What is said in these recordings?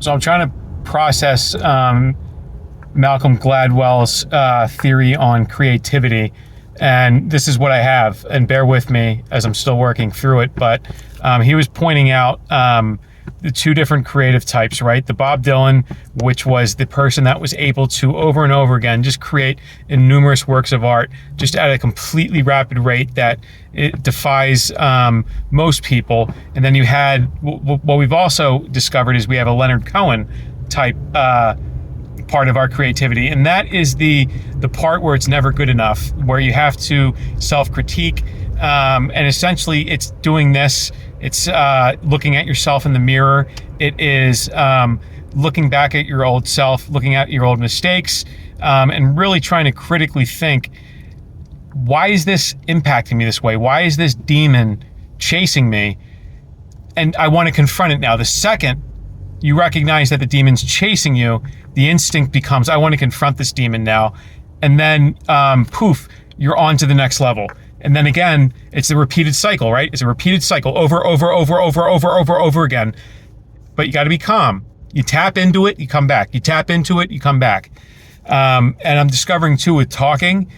So I'm trying to process Malcolm Gladwell's theory on creativity, and this is what I have. And bear with me as I'm still working through it. But he was pointing out the two different creative types, right? The Bob Dylan, which was the person that was able to over and over again just create numerous works of art just at a completely rapid rate that it defies most people. And then you had what we've also discovered is we have a Leonard Cohen type part of our creativity, and that is the part where it's never good enough, where you have to self-critique, and essentially it's doing this. It's looking at yourself in the mirror. It is looking back at your old self, looking at your old mistakes, and really trying to critically think, why is this impacting me this way? Why is this demon chasing me? And I want to confront it now. The second you recognize that the demon's chasing you, the instinct becomes, I want to confront this demon now. And then poof, you're on to the next level. And then again, it's a repeated cycle, right? It's a repeated cycle over again. But you got to be calm. You tap into it, you come back. You tap into it, you come back. And I'm discovering too with talking,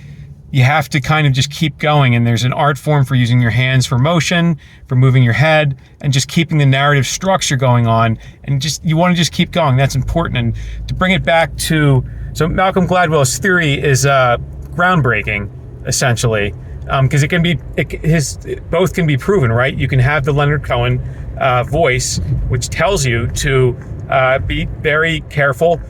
you have to kind of just keep going. And there's an art form for using your hands for motion, for moving your head, and just keeping the narrative structure going on. And just, you want to just keep going. That's important. And to bring it back to, so Malcolm Gladwell's theory is groundbreaking, essentially. Because it can be, both can be proven, right? You can have the Leonard Cohen voice, which tells you to be very careful,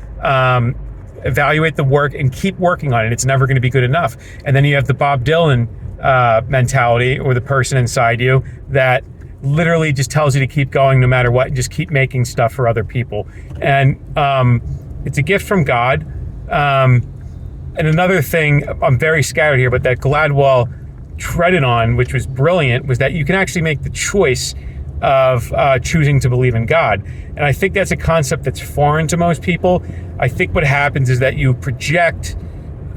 evaluate the work, and keep working on it. It's never going to be good enough. And then you have the Bob Dylan mentality, or the person inside you that literally just tells you to keep going no matter what, and just keep making stuff for other people. And it's a gift from God. And another thing, I'm very scattered here, but that Gladwell treaded on, which was brilliant, was that you can actually make the choice of choosing to believe in God. And I think that's a concept that's foreign to most people. I think what happens is that you project.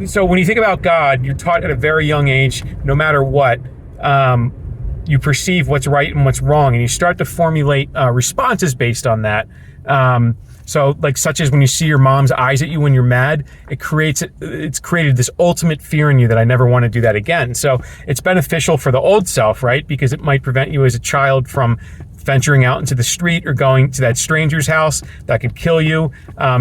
So when you think about God, you're taught at a very young age, no matter what, you perceive what's right and what's wrong, and you start to formulate responses based on that. So like such as when you see your mom's eyes at you when you're mad, it's created this ultimate fear in you that I never want to do that again. So it's beneficial for the old self, right? Because it might prevent you as a child from venturing out into the street or going to that stranger's house that could kill you.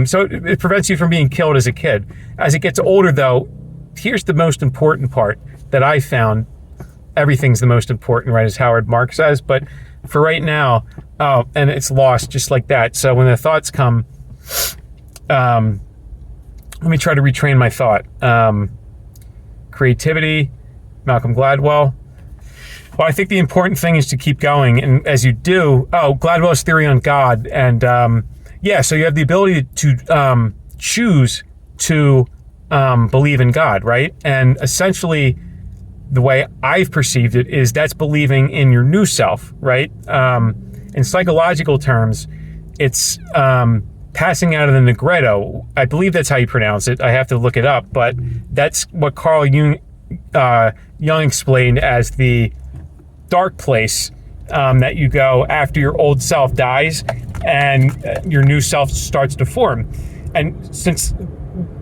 So it prevents you from being killed as a kid. As it gets older though, here's the most important part that I found. Everything's the most important, right? As Howard Marks says, but for right now, and it's lost just like that. So when the thoughts come, let me try to retrain my thought. Creativity, Malcolm Gladwell. Well, I think the important thing is to keep going. And as you do, Gladwell's theory on God. And so you have the ability to choose to believe in God, right? And essentially, the way I've perceived it is that's believing in your new self, right? In psychological terms, it's passing out of the negretto. I believe that's how you pronounce it. I have to look it up, but that's what Carl Jung explained as the dark place that you go after your old self dies and your new self starts to form. And since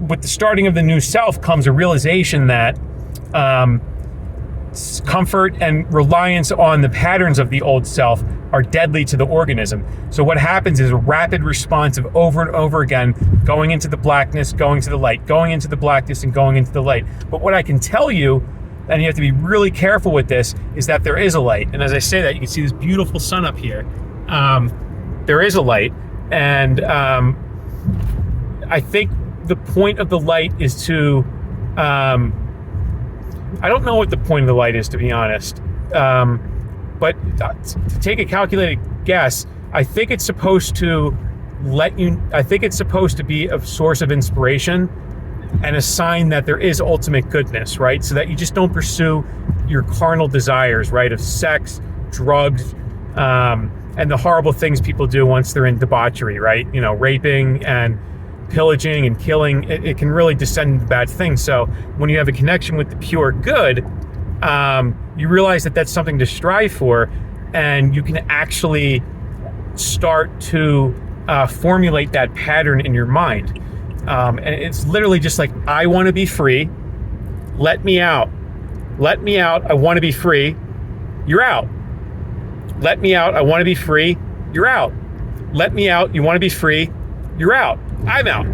with the starting of the new self comes a realization that comfort and reliance on the patterns of the old self are deadly to the organism. So what happens is a rapid response of over and over again, going into the blackness, going to the light, going into the blackness, and going into the light. But what I can tell you, and you have to be really careful with this, is that there is a light. And as I say that, you can see this beautiful sun up here. There is a light. And I think the point of the light is to I don't know what the point of the light is, to be honest. But to take a calculated guess, I think it's supposed to be a source of inspiration and a sign that there is ultimate goodness, right? So that you just don't pursue your carnal desires, right? Of sex, drugs, and the horrible things people do once they're in debauchery, right? You know, raping and pillaging and killing, it can really descend into bad things. So when you have a connection with the pure good, you realize that that's something to strive for, and you can actually start to formulate that pattern in your mind. And it's literally just like, I want to be free. Let me out. Let me out. I want to be free. You're out. Let me out. I want to be free. You're out. Let me out. You want to be free. You're out. I'm out.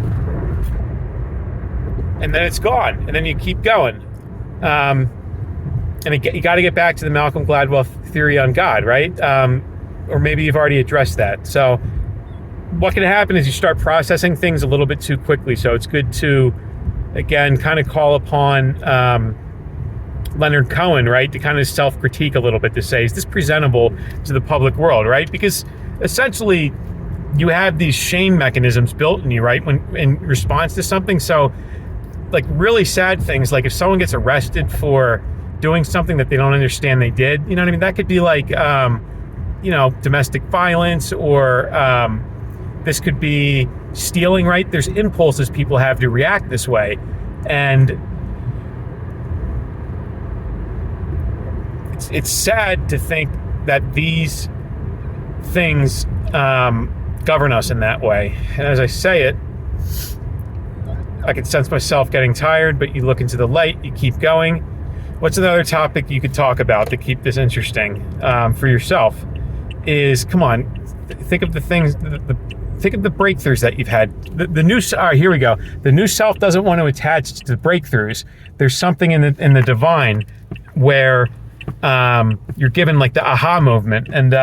And then it's gone. And then you keep going. And you got to get back to the Malcolm Gladwell theory on God, right? Or maybe you've already addressed that. So what can happen is you start processing things a little bit too quickly. So it's good to, again, kind of call upon Leonard Cohen, right, to kind of self-critique a little bit, to say, is this presentable to the public world, right? Because essentially you have these shame mechanisms built in you, right, when in response to something. So like really sad things, like if someone gets arrested for doing something that they don't understand they did, you know what I mean? That could be like, domestic violence, or this could be stealing, right? There's impulses people have to react this way. And it's sad to think that these things govern us in that way. And as I say it, I can sense myself getting tired, but you look into the light, you keep going. What's another topic you could talk about to keep this interesting for yourself? Is, come on, think of the things, think of the breakthroughs that you've had. The new, all right, here we go. The new self doesn't want to attach to the breakthroughs. There's something in the divine where you're given like the aha movement. And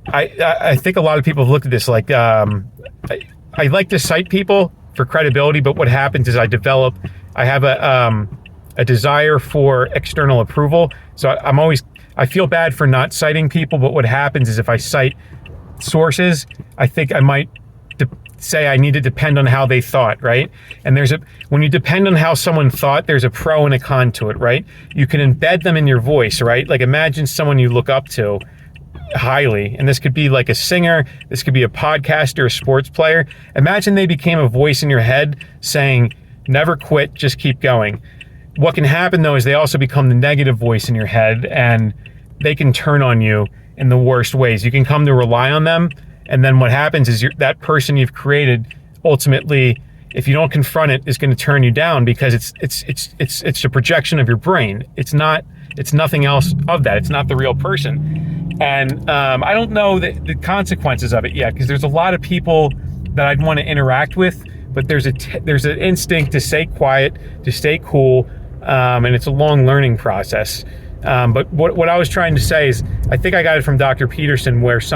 I think a lot of people have looked at this like, I like to cite people for credibility, but what happens is I have a desire for external approval. So I feel bad for not citing people, but what happens is if I cite sources, I think I might say I need to depend on how they thought, right? And when you depend on how someone thought, there's a pro and a con to it, right? You can embed them in your voice, right? Like imagine someone you look up to highly, and this could be like a singer, this could be a podcaster, a sports player. Imagine they became a voice in your head saying, never quit, just keep going. What can happen though is they also become the negative voice in your head, and they can turn on you in the worst ways. You can come to rely on them, and then what happens is that person you've created, ultimately, if you don't confront it, is going to turn you down, because it's a projection of your brain. It's nothing else of that. It's not the real person. And I don't know the consequences of it yet, because there's a lot of people that I'd want to interact with, but there's an instinct to stay quiet, to stay cool, and it's a long learning process. But what I was trying to say is, I think I got it from Dr. Peterson, where it's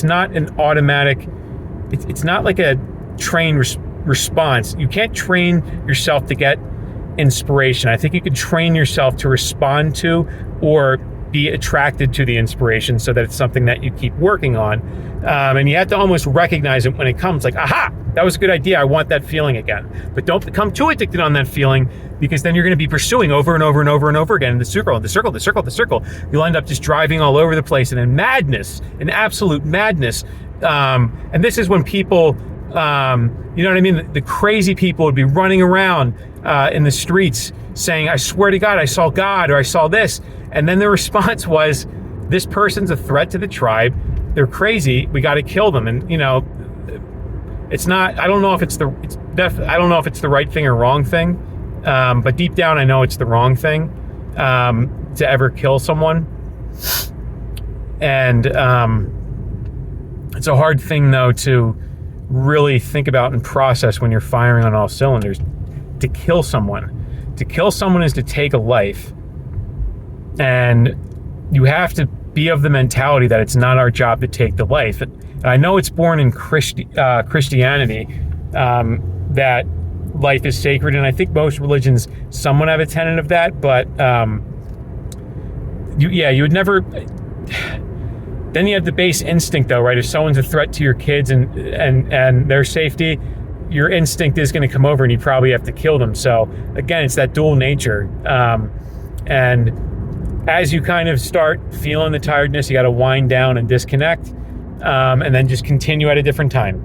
not an automatic, it's not like a trained response. You can't train yourself to get inspiration. I think you can train yourself to respond to or be attracted to the inspiration, so that it's something that you keep working on. And you have to almost recognize it when it comes, like, aha, that was a good idea. I want that feeling again. But don't become too addicted on that feeling, because then you're going to be pursuing over and over and over and over again in the circle. You'll end up just driving all over the place and in madness, in absolute madness. And this is when people, you know what I mean? The crazy people would be running around in the streets saying, I swear to God, I saw God, or I saw this. And then the response was, this person's a threat to the tribe. They're crazy. We got to kill them. And, it's not, I don't know if it's I don't know if it's the right thing or wrong thing. But deep down, I know it's the wrong thing, to ever kill someone. And, it's a hard thing though to really think about and process when you're firing on all cylinders. To kill someone is to take a life. And you have to be of the mentality that it's not our job to take the life. And I know it's born in Christianity, that life is sacred, and I think most religions somewhat have a tenet of that, but you would never. Then you have the base instinct though, right? If someone's a threat to your kids and their safety, your instinct is going to come over and you probably have to kill them. So again, it's that dual nature. And as you kind of start feeling the tiredness, you got to wind down and disconnect, and then just continue at a different time.